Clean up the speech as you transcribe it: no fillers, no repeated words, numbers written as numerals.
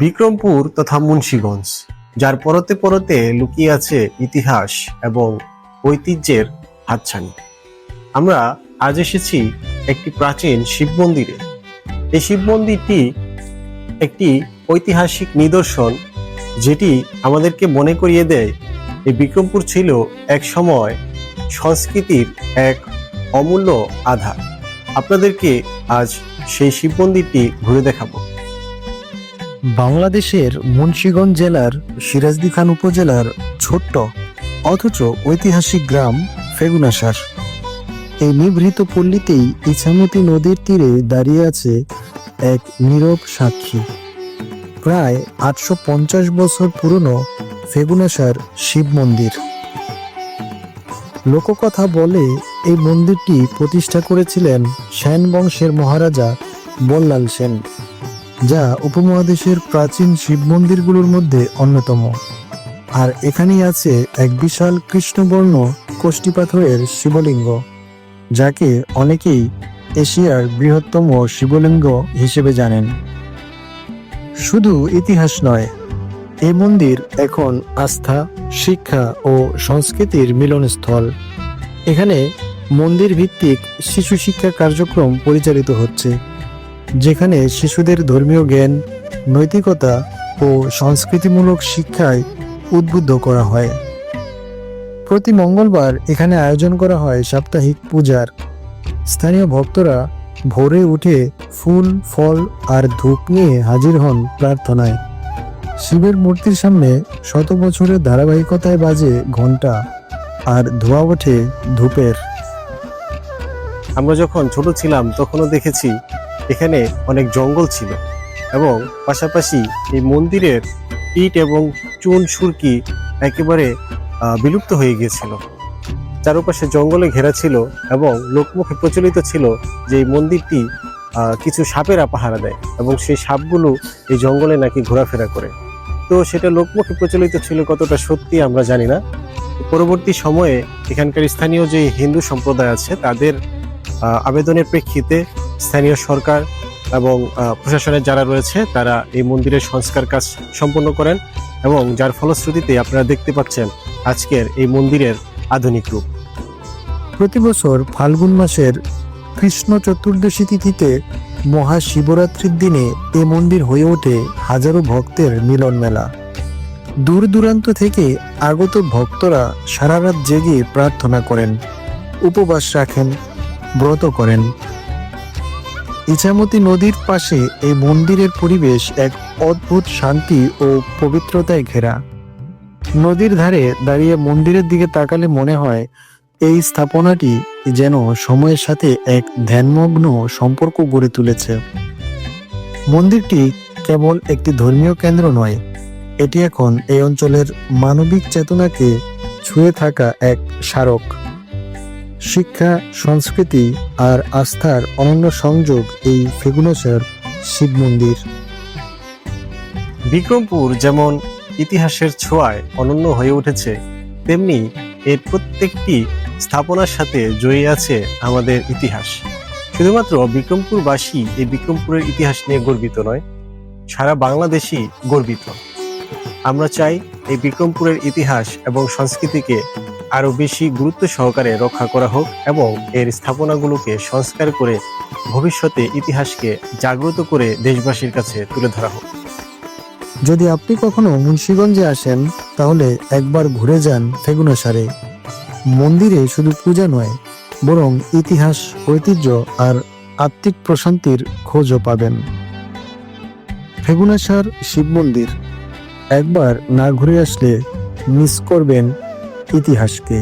বিক্রমপুর তথা মুন্সিগঞ্জ, যার পরতে পরতে লুকিয়ে আছে ইতিহাস এবং ঐতিহ্যের হাতছানি। আমরা আজ এসেছি একটি প্রাচীন শিব মন্দিরে। এই শিব মন্দিরটি একটি ঐতিহাসিক নিদর্শন, যেটি আমাদেরকে মনে করিয়ে দেয় এই বিক্রমপুর ছিল এক সময় সংস্কৃতির এক অমূল্য আধার। আপনাদেরকে আজ সেই শিব মন্দিরটি ঘুরে দেখাবো। বাংলাদেশের মুন্সিগঞ্জ জেলার সিরাজদি খান উপজেলার ছোট্ট অথচ ঐতিহাসিক গ্রাম ফেগুনাশার। এই নিভৃত পল্লীতেই ইছামতি নদীর তীরে দাঁড়িয়ে আছে এক নীরব সাক্ষী। প্রায় ৮৫০ বছর পুরনো ফেগুনাশার শিব মন্দির। লোককথা বলে এই মন্দিরটি প্রতিষ্ঠা করেছিলেন সেন বংশের মহারাজা বল্লাল সেন, যা উপমহাদেশের প্রাচীন শিব মন্দিরগুলোর মধ্যে অন্যতম। আর এখানেই আছে এক বিশাল কৃষ্ণবর্ণ কোষ্ঠী পাথরের শিবলিঙ্গ, যাকে অনেকেই এশিয়ার বৃহত্তম শিবলিঙ্গ হিসেবে জানেন। শুধু ইতিহাস নয়, এই মন্দির এখন আস্থা, শিক্ষা ও সংস্কৃতির মিলনস্থল। এখানে মন্দির ভিত্তিক শিশু শিক্ষা কার্যক্রম পরিচালিত হচ্ছে, যেখানে শিশুদের ধর্মীয় জ্ঞান, নৈতিকতা ও সংস্কৃতিমূলক শিক্ষায় উদ্বুদ্ধ করা হয়। প্রতি মঙ্গলবার এখানে আয়োজন করা হয় সাপ্তাহিক পূজার। স্থানীয় ভক্তরা ভোরে উঠে ফুল, ফল আর ধূপ নিয়ে হাজির হন প্রার্থনায়। শিবের মূর্তির সামনে শত বছরের ধারাবাহিকতায় বাজে ঘণ্টা আর ধোঁয়া ওঠে ধূপের। আমরা যখন ছোট ছিলাম তখনও দেখেছি এখানে অনেক জঙ্গল ছিল এবং পাশাপাশি এই মন্দিরের ইট এবং চুন সুরকি একেবারে বিলুপ্ত হয়ে গিয়েছিল। চারপাশে জঙ্গলে ঘেরা ছিল এবং লোকমুখে প্রচলিত ছিল যে এই মন্দিরটি কিছু সাপেরা পাহারা দেয় এবং সেই সাপগুলো এই জঙ্গলে নাকি ঘোরাফেরা করে। তো সেটা লোকমুখে প্রচলিত ছিল, কতটা সত্যি আমরা জানি না। পরবর্তী সময়ে এখানকার স্থানীয় যে হিন্দু সম্প্রদায় আছে তাদের আবেদনের প্রেক্ষিতে স্থানীয় সরকার এবং প্রশাসনের যারা রয়েছে তারা এই মন্দিরের সংস্কার কাজ সম্পন্ন করেন এবং যার ফলশ্রুতিতে আপনারা দেখতে পাচ্ছেন আজকের এই মন্দিরের আধুনিক রূপ। প্রতি বছর ফাল্গুন মাসের কৃষ্ণ চতুর্দশী তিথিতে মহাশিবরাত্রির দিনে এ মন্দির হয়ে ওঠে হাজারো ভক্তের মিলন মেলা। দূর দূরান্ত থেকে আগত ভক্তরা সারা রাত জেগে প্রার্থনা করেন, উপবাস রাখেন, ব্রত করেন। ইছামতি নদীর পাশে এই মন্দিরের পরিবেশ এক অদ্ভুত শান্তি ও পবিত্রতায় ঘেরা। নদীর ধারে দাঁড়িয়ে মন্দিরের দিকে তাকালে মনে হয় এই স্থাপনাটি যেন সময়ের সাথে এক ধ্যানমগ্ন সম্পর্ক গড়ে তুলেছে। মন্দিরটি কেবল একটি ধর্মীয় কেন্দ্র নয়, এটি এখন এই অঞ্চলের মানবিক চেতনাকে ছুঁয়ে থাকা এক স্মারক। শিক্ষা, সংস্কৃতি আর আস্থার অনন্য সংযোগ এই ফেগুনাশার শিব মন্দির। বিক্রমপুর যেমন ইতিহাসের ছোঁয়ায় অনন্য হয়ে উঠেছে, তেমনি এর প্রত্যেকটি স্থাপনার সাথে জড়িয়ে আছে আমাদের ইতিহাস। শুধুমাত্র বিক্রমপুরবাসী এই বিক্রমপুরের ইতিহাস নিয়ে গর্বিত নয়, সারা বাংলাদেশই গর্বিত। আমরা চাই এই বিক্রমপুরের ইতিহাস এবং সংস্কৃতিকে আরো বেশি গুরুত্ব সহকারে রক্ষা করা হোক এবং এর স্থাপনাগুলোকে সংস্কার করে ভবিষ্যতে ইতিহাসকে জাগ্রত করে দেশবাসীর কাছে তুলে ধরা হোক। যদি আপনি কখনো মুন্সিগঞ্জে আসেন তাহলে একবার ঘুরে যান ফেগুনাশারে। মন্দিরে শুধু পূজা নয়, বরং ইতিহাস, ঐতিহ্য আর আত্মিক প্রশান্তির খোঁজও পাবেন। ফেগুনাশার শিব মন্দির একবার না ঘুরে আসলে মিস করবেন ইতিহাসকে।